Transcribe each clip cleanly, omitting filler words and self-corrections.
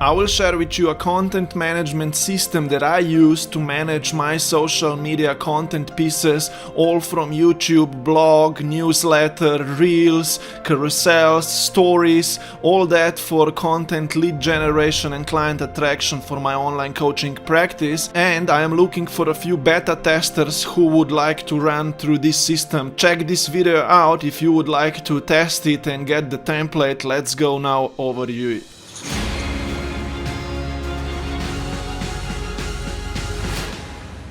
I will share with you a content management system that I use to manage my social media content pieces, all from YouTube, blog, newsletter, reels, carousels, stories, all that for content lead generation and client attraction for my online coaching practice. And I am looking for a few beta testers who would like to run through this system. Check this video out if you would like to test it and get the template. Let's go now overview it.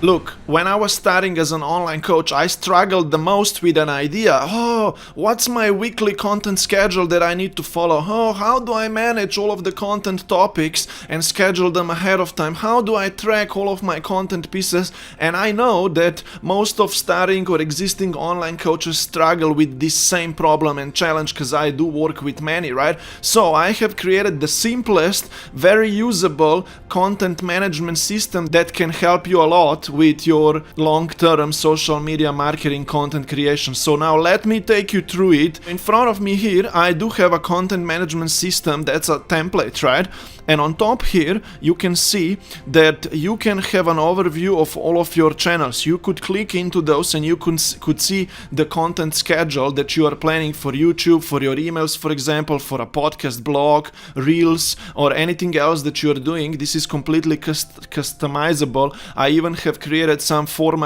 Look, when I was starting as an online coach, I struggled the most with an idea. Oh, what's my weekly content schedule that I need to follow? Oh, how do I manage all of the content topics and schedule them ahead of time? How do I track all of my content pieces? And I know that most of starting or existing online coaches struggle with this same problem and challenge because I do work with many, right? So I have created the simplest, very usable content management system that can help you a lot with your long-term social media marketing content creation. So now let me take you through it. In front of me here, I do have a content management system that's a template, right? And on top here, you can see that you can have an overview of all of your channels. You could click into those and you could see the content schedule that you are planning for YouTube, for your emails, for example, for a podcast, blog, reels, or anything else that you are doing. This is completely customizable. I even have created some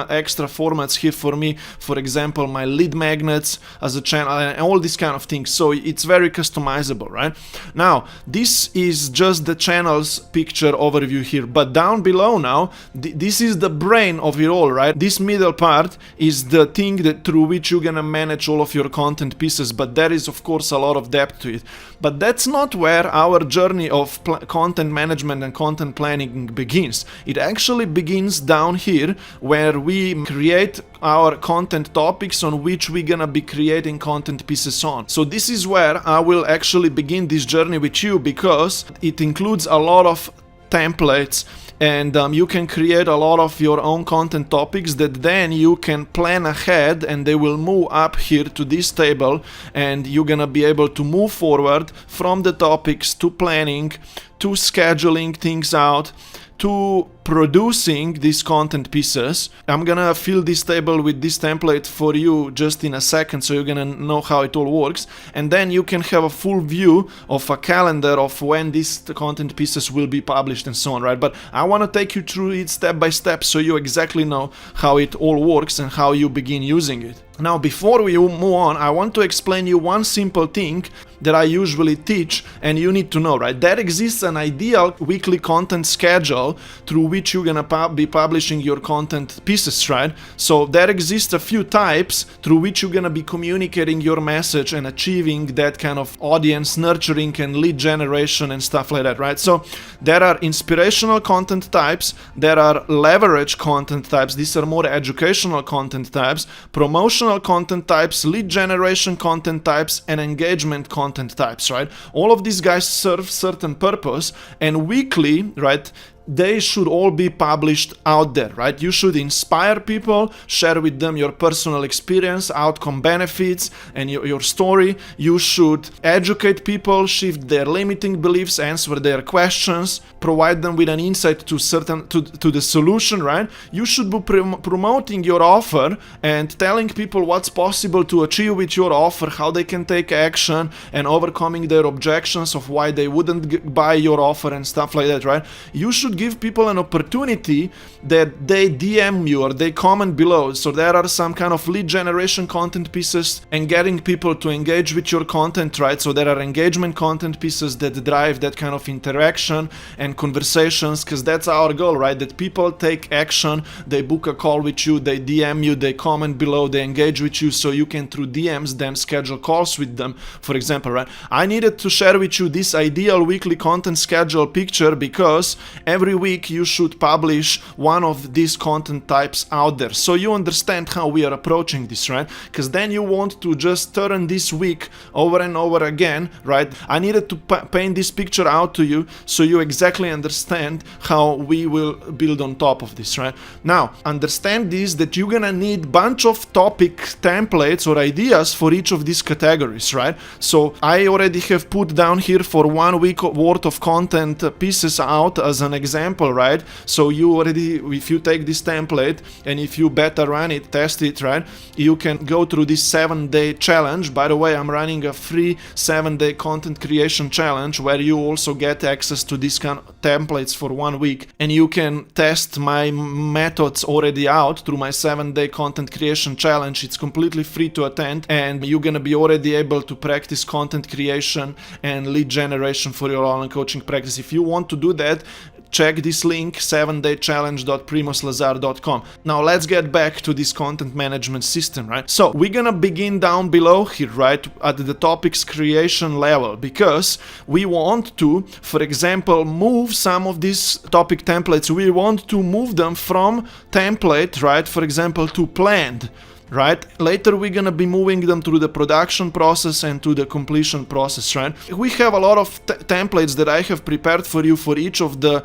extra formats here for me. For example, my lead magnets as a channel and all these kind of things. So it's very customizable, right? Now, this is just the channel's picture overview here, but down below now, this is the brain of it all, right? This middle part is the thing that through which you're gonna manage all of your content pieces, but there is of course a lot of depth to it. But that's not where our journey of content management and content planning begins. It actually begins down here where we create our content topics on which we're gonna be creating content pieces on. So this is where I will actually begin this journey with you, because it includes a lot of templates and you can create a lot of your own content topics that then you can plan ahead and they will move up here to this table, and you're gonna be able to move forward from the topics to planning to scheduling things out to producing these content pieces. I'm gonna fill this table with this template for you just in a second, so you're gonna know how it all works, and then you can have a full view of a calendar of when these content pieces will be published and so on, right? But I want to take you through it step by step so you exactly know how it all works and how you begin using it. Now, before we move on, I want to explain you one simple thing that I usually teach and you need to know, right? There exists an ideal weekly content schedule through which you're gonna be publishing your content pieces, right? So there exists a few types through which you're gonna be communicating your message and achieving that kind of audience nurturing and lead generation and stuff like that, right? So there are inspirational content types, there are leverage content types, these are more educational content types, promotional content types, lead generation content types, and engagement content types, right? All of these guys serve certain purpose, and weekly, right, they should all be published out there, right? You should inspire people, share with them your personal experience, outcome benefits, and your story. You should educate people, shift their limiting beliefs, answer their questions, provide them with an insight to the solution, right? You should be promoting your offer and telling people what's possible to achieve with your offer, how they can take action, and overcoming their objections of why they wouldn't buy your offer and stuff like that, right? You should give people an opportunity that they DM you or they comment below. So there are some kind of lead generation content pieces and getting people to engage with your content, right? So there are engagement content pieces that drive that kind of interaction and conversations, because that's our goal, right? That people take action, they book a call with you, they DM you, they comment below, they engage with you, so you can through DMs then schedule calls with them, for example, right? I needed to share with you this ideal weekly content schedule picture because every every week you should publish one of these content types out there. So you understand how we are approaching this, right? Because then you want to just turn this week over and over again, right? I needed to paint this picture out to you so you exactly understand how we will build on top of this, right? Now, understand this, that you're gonna need bunch of topic templates or ideas for each of these categories, right? So I already have put down here for 1 week worth of content pieces out as an example, right? So you already, if you take this template and if you beta run it, test it, right, you can go through this 7-day challenge. By the way, I'm running a free 7-day content creation challenge where you also get access to these kind of templates for 1 week, and you can test my methods already out through my 7-day content creation challenge. It's completely free to attend, and you're gonna be already able to practice content creation and lead generation for your online coaching practice. If you want to do that, check this link, 7daychallenge.primoslazar.com. Now let's get back to this content management system, right? So we're gonna begin down below here, right, at the topics creation level, because we want to, for example, move some of these topic templates. We want to move them from template, right, for example, to planned, right? Later we're gonna be moving them through the production process and to the completion process, right? We have a lot of templates that I have prepared for you for each of the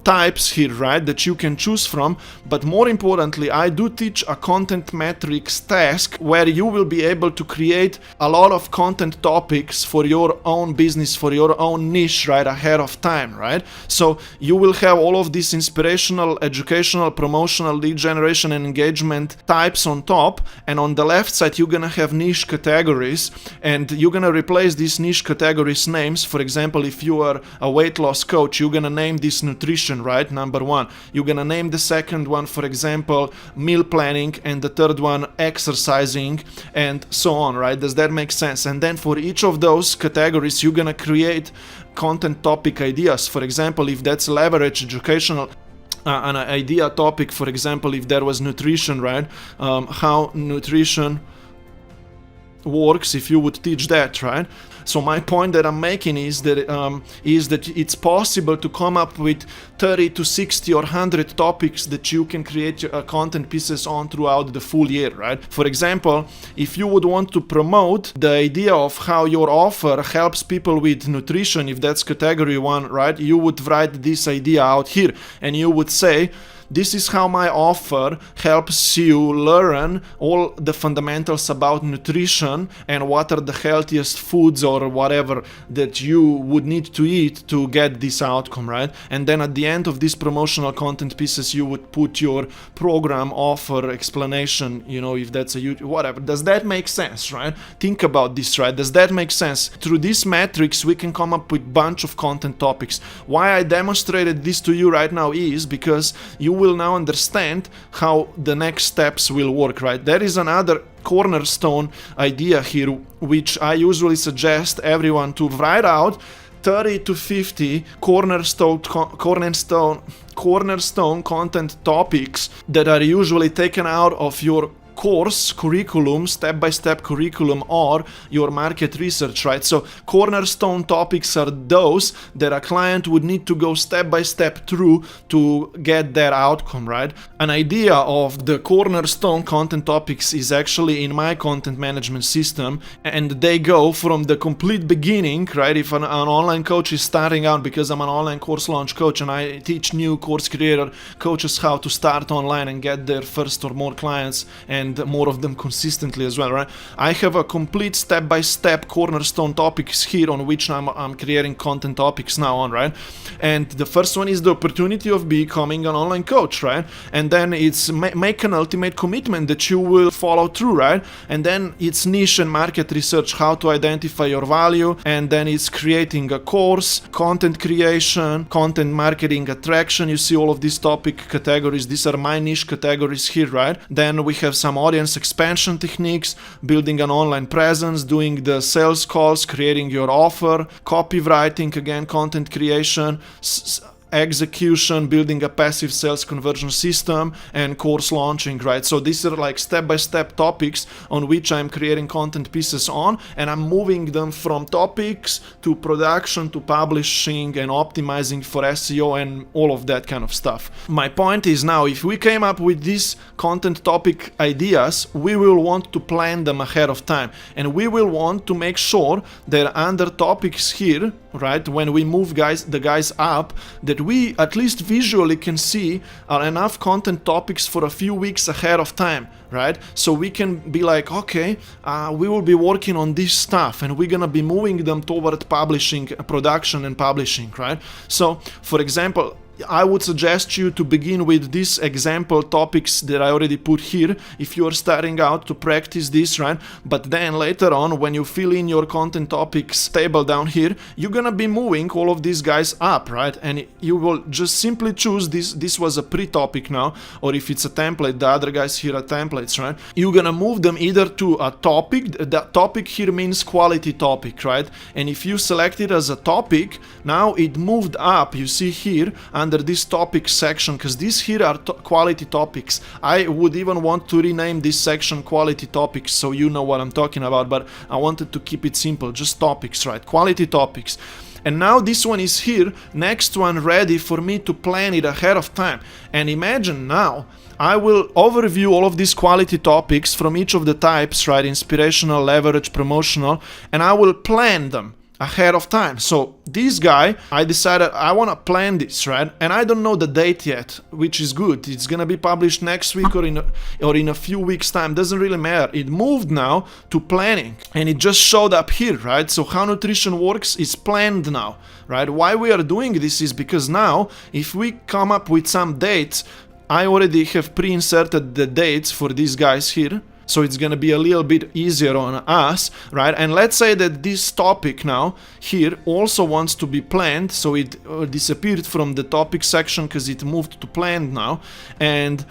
types here, right, that you can choose from. But more importantly, I do teach a content metrics task where you will be able to create a lot of content topics for your own business, for your own niche, right, ahead of time, right? So you will have all of these inspirational, educational, promotional, lead generation and engagement types on top. And on the left side you're gonna have niche categories, and you're gonna replace these niche categories names. For example, if you are a weight loss coach, you're gonna name this nutrition, right, number 1. You're gonna name the second one, for example, meal planning, and the third one exercising, and so on, right? Does that make sense? And then for each of those categories you're gonna create content topic ideas. For example, if that's leverage educational, an idea topic, for example, if there was nutrition, right, how nutrition works, if you would teach that, right? So my point that I'm making is that it's possible to come up with 30 to 60 or 100 topics that you can create content pieces on throughout the full year, right? For example, if you would want to promote the idea of how your offer helps people with nutrition, if that's category 1, right, you would write this idea out here and you would say, this is how my offer helps you learn all the fundamentals about nutrition and what are the healthiest foods or whatever that you would need to eat to get this outcome, right? And then at the end of these promotional content pieces, you would put your program, offer, explanation, you know, if that's a YouTube, whatever. Does that make sense, right? Think about this, right? Does that make sense? Through these metrics, we can come up with a bunch of content topics. Why I demonstrated this to you right now is because you will now understand how the next steps will work, right? There is another cornerstone idea here, which I usually suggest everyone to write out 30 to 50 cornerstone content topics that are usually taken out of your course curriculum, step-by-step curriculum, or your market research, right? So cornerstone topics are those that a client would need to go step-by-step through to get their outcome, right? An idea of the cornerstone content topics is actually in my content management system, and they go from the complete beginning, right? If an online coach is starting out, because I'm an online course launch coach and I teach new course creator coaches how to start online and get their first or more clients and more of them consistently as well, right? I have a complete step-by-step cornerstone topics here on which I'm creating content topics now on, right? And the first one is the opportunity of becoming an online coach, right? And then it's make an ultimate commitment that you will follow through, right? And then it's niche and market research, how to identify your value. And then it's creating a course, content creation, content marketing, attraction. You see all of these topic categories. These are my niche categories here, right? Then we have some audience expansion techniques, building an online presence, doing the sales calls, creating your offer, copywriting, again, content creation, execution, building a passive sales conversion system, and course launching, right? So these are like step-by-step topics on which I'm creating content pieces on, and I'm moving them from topics to production to publishing and optimizing for SEO and all of that kind of stuff. My point is, now if we came up with these content topic ideas, we will want to plan them ahead of time, and we will want to make sure that under topics here, right, when we move the guys up, that we at least visually can see enough content topics for a few weeks ahead of time, right? So we can be like, okay, we will be working on this stuff and we're gonna be moving them toward publishing, production and publishing, right? So for example, I would suggest you to begin with these example topics that I already put here if you are starting out to practice this, right? But then later on, when you fill in your content topics table down here, you're gonna be moving all of these guys up, right? And you will just simply choose this was a pre-topic now, or if it's a template, the other guys here are templates, right? You're gonna move them either to a topic. That topic here means quality topic, right? And if you select it as a topic, now it moved up, you see here, under this topic section, because these here are quality topics. I would even want to rename this section quality topics so you know what I'm talking about, but I wanted to keep it simple, just topics, right? Quality topics. And now this one is here, next one ready for me to plan it ahead of time. And imagine now, I will overview all of these quality topics from each of the types, right? Inspirational, leverage, promotional, and I will plan them ahead of time. So this guy, I decided I want to plan this, right? And I don't know the date yet, which is good. It's gonna be published next week or in a few weeks time, doesn't really matter. It moved now to planning and it just showed up here, right? So how nutrition works is planned now, right? Why we are doing this is because now if we come up with some dates, I already have pre-inserted the dates for these guys here. So it's gonna be a little bit easier on us, right? And let's say that this topic now here also wants to be planned, so it disappeared from the topic section because it moved to planned now, and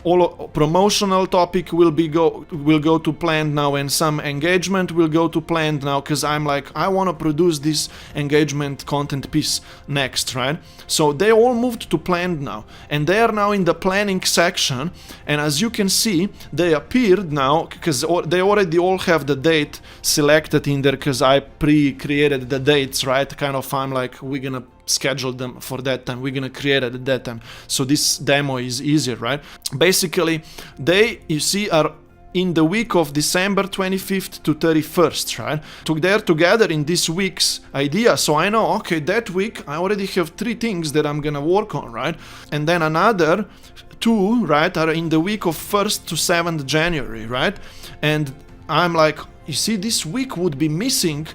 all promotional topic will go to planned now, and some engagement will go to planned now, because I'm like, I want to produce this engagement content piece next, right? So they all moved to planned now, and they are now in the planning section. And as you can see, they appeared now because they already all have the date selected in there, because I pre-created the dates, right? Kind of, I'm like, we're gonna schedule them for that time, we're gonna create it at that time, so this demo is easier, right? Basically, they, you see, are in the week of December 25th to 31st, right? They're together in this week's idea, so I know, okay, that week I already have 3 things that I'm gonna work on, right? And then another 2, right, are in the week of 1st to 7th January, right? And I'm like, you see, this week would be missing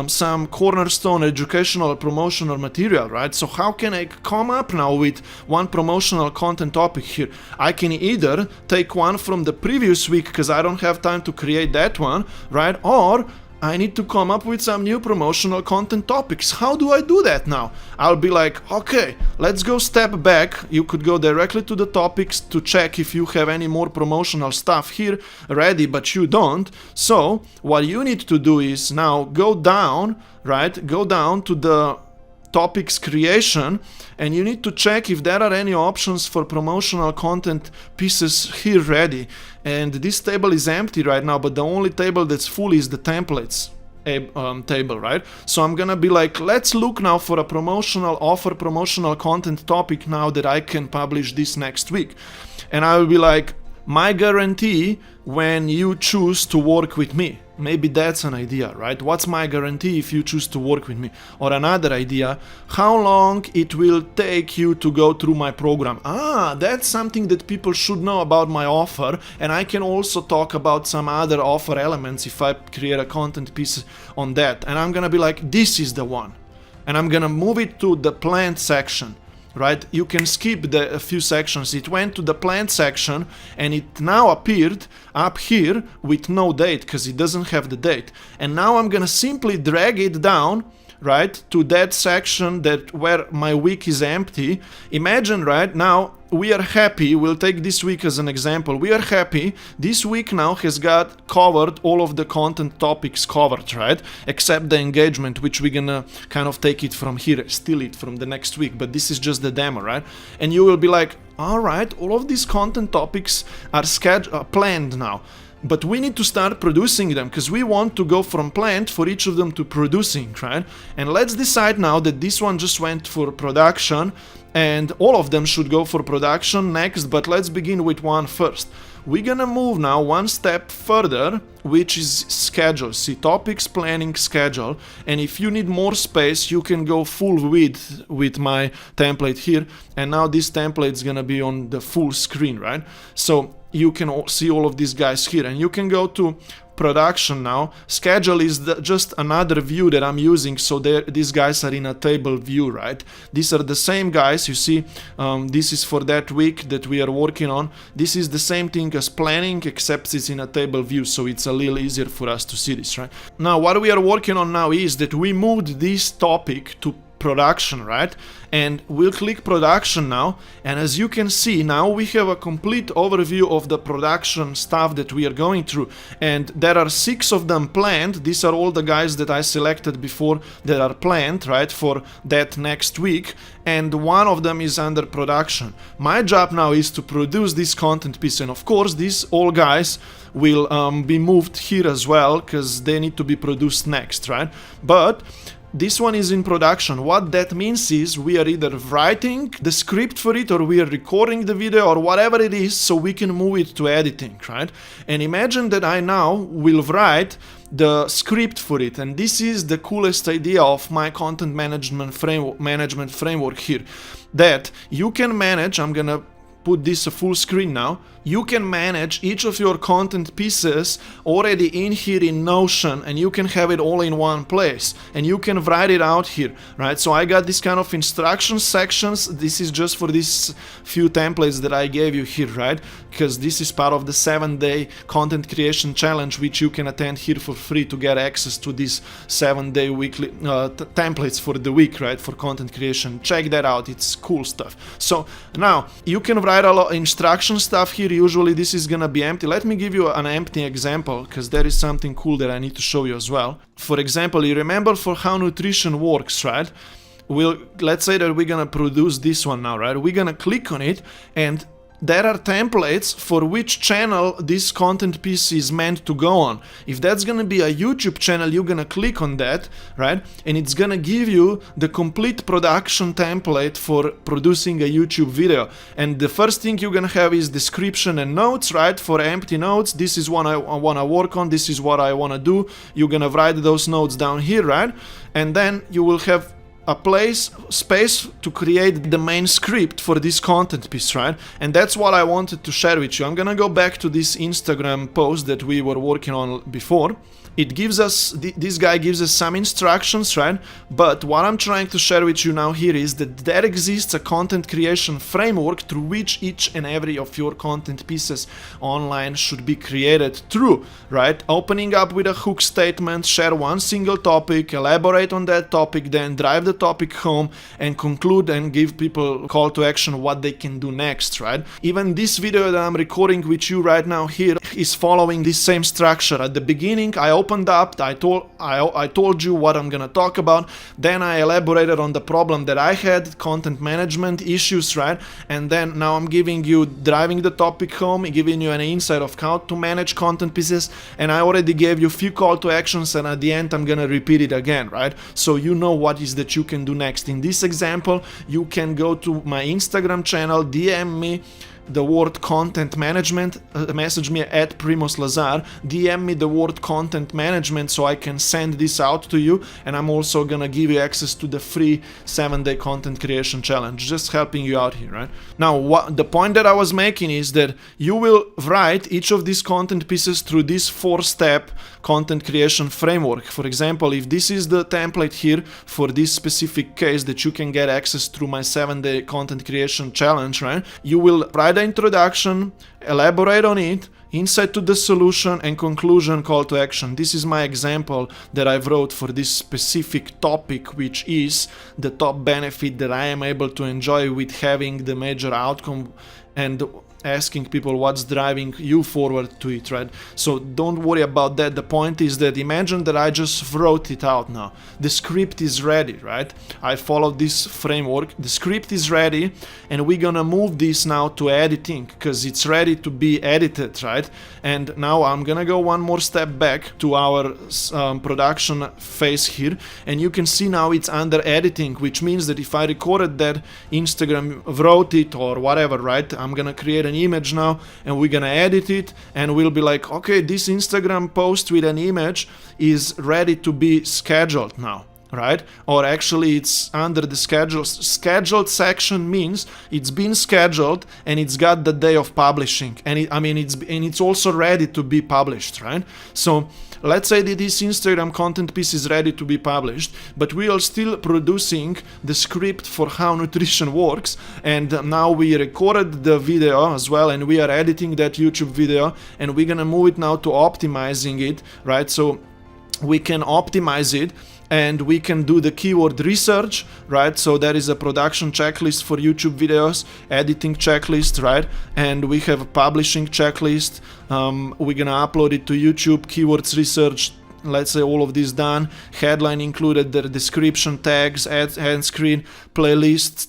some cornerstone educational or promotional material, right? So how can I come up now with one promotional content topic here? I can either take one from the previous week because I don't have time to create that one, right? Or I need to come up with some new promotional content topics. How do I do that now? I'll be like, okay, let's go step back. You could go directly to the topics to check if you have any more promotional stuff here ready, but you don't. So what you need to do is now go down, right? Go down to the topics creation, and you need to check if there are any options for promotional content pieces here ready. And this table is empty right now, but the only table that's full is the templates table, right? So I'm gonna be like, let's look now for a promotional offer, promotional content topic now that I can publish this next week. And I will be like, my guarantee when you choose to work with me. Maybe that's an idea, right? What's my guarantee if you choose to work with me? Or another idea, how long it will take you to go through my program. That's something that people should know about my offer, and I can also talk about some other offer elements if I create a content piece on that. And I'm gonna be like, this is the one. And I'm gonna move it to the planned section. Right? You can skip a few sections. It went to the planned section and it now appeared up here with no date because it doesn't have the date. And now I'm gonna simply drag it down right, to that section that where my week is empty. Imagine, right, now we are happy. We'll take this week as an example. We are happy. This week now has got covered all of the content topics covered, right? Except the engagement, which we're gonna kind of take it from here, steal it from the next week. But this is just the demo, right? And you will be like, all right, all of these content topics are planned now. But we need to start producing them because we want to go from planned for each of them to producing, right? And let's decide now that this one just went for production and all of them should go for production next, but let's begin with one first. We're gonna move now one step further, which is schedule. See, topics, planning, schedule. And if you need more space, you can go full width with my template here. And now this template is gonna be on the full screen, right? So you can see all of these guys here, and you can go to production now. Schedule is just another view that I'm using, so these guys are in a table view, right? These are the same guys, you see. This is for that week that we are working on. This is the same thing as planning, except it's in a table view, so it's a little easier for us to see this, right? Now what we are working on now is that we moved this topic to production, right? And we'll click production now, and as you can see now we have a complete overview of the production stuff that we are going through, and there are 6 of them planned. These are all the guys that I selected before that are planned, right, for that next week, and one of them is under production. My job now is to produce this content piece, and of course these all guys will be moved here as well because they need to be produced next, right? But this one is in production. What that means is we are either writing the script for it or we are recording the video or whatever it is so we can move it to editing, right? And imagine that I now will write the script for it, and this is the coolest idea of my content management framework here, that you can manage. I'm gonna put this a full screen now. You can manage each of your content pieces already in here in Notion, and you can have it all in one place, and you can write it out here, right? So I got this kind of instruction sections. This is just for these few templates that I gave you here, right? Because this is part of the 7-day content creation challenge, which you can attend here for free to get access to these 7-day weekly templates for the week, right? For content creation. Check that out. It's cool stuff. So now you can write a lot of instruction stuff here. Usually this is gonna be empty. Let me give you an empty example, because there is something cool that I need to show you as well. For example, you remember for how nutrition works, right? Let's say that we're gonna produce this one now, right? We're gonna click on it, and there are templates for which channel this content piece is meant to go on. If that's gonna be a YouTube channel, you're gonna click on that, right? And it's gonna give you the complete production template for producing a YouTube video. And the first thing you're gonna have is description and notes, right? For empty notes, this is what I wanna work on, this is what I wanna do. You're gonna write those notes down here, right? And then you will have a space to create the main script for this content piece, right? And that's what I wanted to share with you. I'm gonna go back to this Instagram post that we were working on before. It gives us, this guy gives us some instructions, right? But what I'm trying to share with you now here is that there exists a content creation framework through which each and every of your content pieces online should be created through, right? Opening up with a hook statement, share one single topic, elaborate on that topic, then drive the topic home and conclude and give people call to action what they can do next, right? Even this video that I'm recording with you right now here is following this same structure. At the beginning, I opened up, I told you what I'm gonna talk about, then I elaborated on the problem that I had, content management issues, right? And then now I'm giving you, driving the topic home, giving you an insight of how to manage content pieces, and I already gave you a few call to actions, and at the end I'm gonna repeat it again, right? So you know what is that you can do next. In this example, you can go to my Instagram channel, DM me the word content management, message me at Primoz Lazar, DM me the word content management so I can send this out to you, and I'm also gonna give you access to the free 7-day content creation challenge, just helping you out here, right? Now, the point that I was making is that you will write each of these content pieces through this 4-step content creation framework. For example, if this is the template here for this specific case that you can get access through my 7-day content creation challenge, right? You will write the introduction, elaborate on it, insight to the solution, and conclusion, call to action. This is my example that I've wrote for this specific topic, which is the top benefit that I am able to enjoy with having the major outcome and asking people what's driving you forward to it, right? So don't worry about that. The point is that imagine that I just wrote it out now. The script is ready, right? I followed this framework. The script is ready, and we're gonna move this now to editing because it's ready to be edited, right? And now I'm gonna go one more step back to our production phase here, and you can see now it's under editing, which means that if I recorded that, Instagram wrote it or whatever, right? I'm gonna create an image now, and we're gonna edit it, and we'll be like, okay, this Instagram post with an image is ready to be scheduled now, right? Or actually it's under the scheduled section, means it's been scheduled and it's got the day of publishing, and it's also ready to be published, right? So let's say that this Instagram content piece is ready to be published, but we are still producing the script for how nutrition works, and now we recorded the video as well, and we are editing that YouTube video, and we're gonna move it now to optimizing it, right? So we can optimize it, and we can do the keyword research, right? So there is a production checklist for YouTube videos, editing checklist, right? And we have a publishing checklist. We're gonna upload it to YouTube, keywords research, let's say all of this done, headline included, the description, tags, ad screen, playlists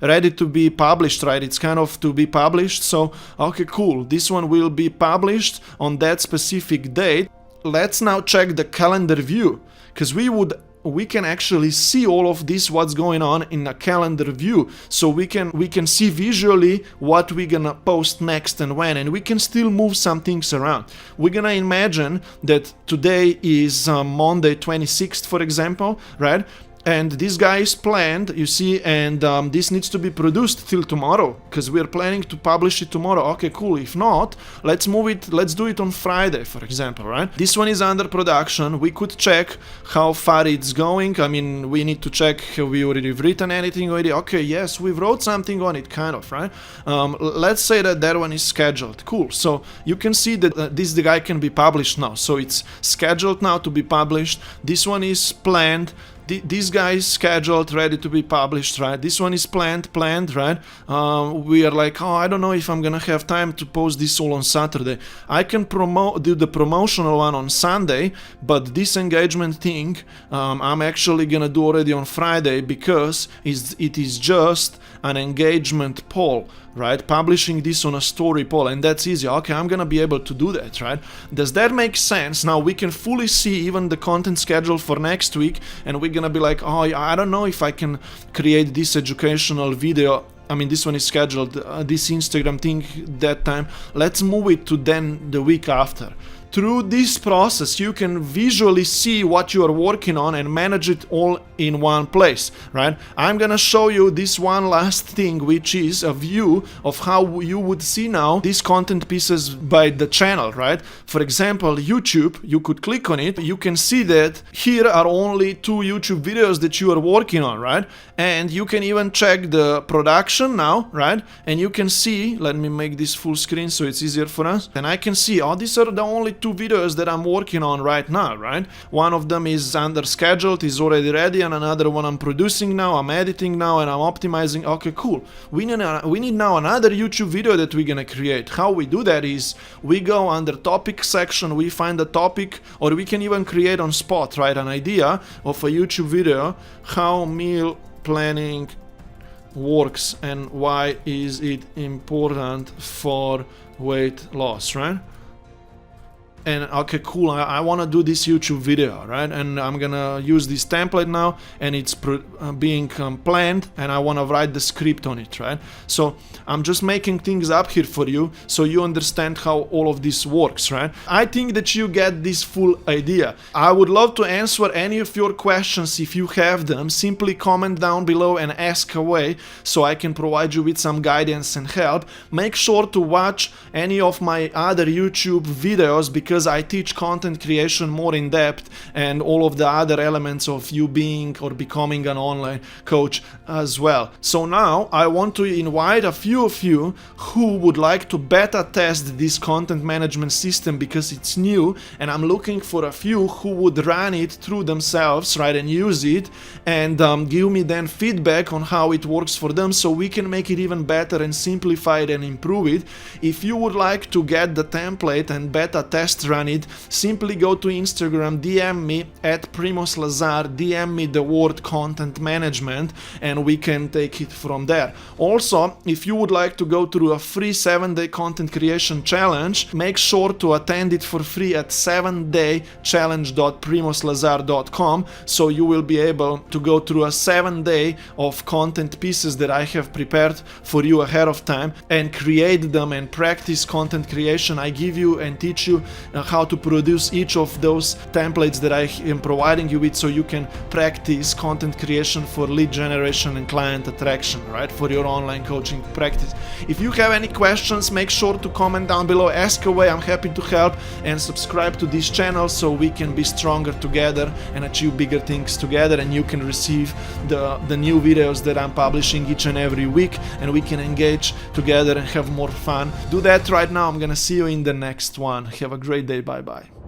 ready to be published, right? It's kind of to be published. So okay, cool, this one will be published on that specific date. Let's now check the calendar view, because we can actually see all of this, what's going on in a calendar view, so we can see visually what we're gonna post next and when, and we can still move some things around. We're gonna imagine that today is Monday 26th, for example, right? And this guy is planned, you see, and this needs to be produced till tomorrow, because we're planning to publish it tomorrow. Okay, cool. If not, let's move it, let's do it on Friday, for example, right? This one is under production. We could check how far it's going. I mean, we need to check, have we already written anything already? Okay, yes, we wrote something on it, kind of, right? Let's say that one is scheduled. Cool. So you can see that this guy can be published now. So it's scheduled now to be published. This one is planned. This guy is scheduled, ready to be published, right? This one is planned, right? We are like, oh, I don't know if I'm gonna have time to post this all on Saturday. I can do the promotional one on Sunday, but this engagement thing, I'm actually gonna do already on Friday, because it is just an engagement poll, right? Publishing this on a story poll, and that's easy. Okay, I'm gonna be able to do that, right? Does that make sense? Now we can fully see even the content schedule for next week, and we're gonna be like, oh, I don't know if I can create this educational video. I mean, this one is scheduled, this Instagram thing that time. Let's move it to then the week after. Through this process, you can visually see what you are working on and manage it all in one place, right? I'm gonna show you this one last thing, which is a view of how you would see now these content pieces by the channel, right? For example, YouTube, you could click on it. You can see that here are only 2 YouTube videos that you are working on, right? And you can even check the production now, right? And you can see, let me make this full screen so it's easier for us. And I can see, oh, these are the only 2 videos that I'm working on right now, right? One of them is under scheduled, is already ready, and another one I'm producing now, I'm editing now, and I'm optimizing. Okay, cool. We need now another YouTube video that we're gonna create. How we do that is we go under topic section, we find a topic, or we can even create on spot, right? An idea of a YouTube video, how meal planning works and why is it important for weight loss, right? And okay, cool, I want to do this YouTube video, right? And I'm gonna use this template now, and it's being planned, and I want to write the script on it, right? So I'm just making things up here for you so you understand how all of this works, right? I think that you get this full idea. I would love to answer any of your questions if you have them. Simply comment down below and ask away so I can provide you with some guidance and help. Make sure to watch any of my other YouTube videos, because because I teach content creation more in depth and all of the other elements of you being or becoming an online coach as well. So now I want to invite a few of you who would like to beta test this content management system because it's new, and I'm looking for a few who would run it through themselves, right, and use it, and give me then feedback on how it works for them so we can make it even better and simplify it and improve it. If you would like to get the template and beta test run it, simply go to Instagram, DM me at Primoz Lazar, DM me the word content management, and we can take it from there. Also, if you would like to go through a free 7-day content creation challenge, make sure to attend it for free at 7daychallenge.primozlazar.com, so you will be able to go through a 7-day of content pieces that I have prepared for you ahead of time and create them and practice content creation. I give you and teach you how to produce each of those templates that I am providing you with, so you can practice content creation for lead generation and client attraction, right, for your online coaching practice. If you have any questions, make sure to comment down below, ask away, I'm happy to help, and subscribe to this channel so we can be stronger together and achieve bigger things together, and you can receive the new videos that I'm publishing each and every week, and we can engage together and have more fun. Do that right now. I'm gonna see you in the next one. Have a great day. Bye bye.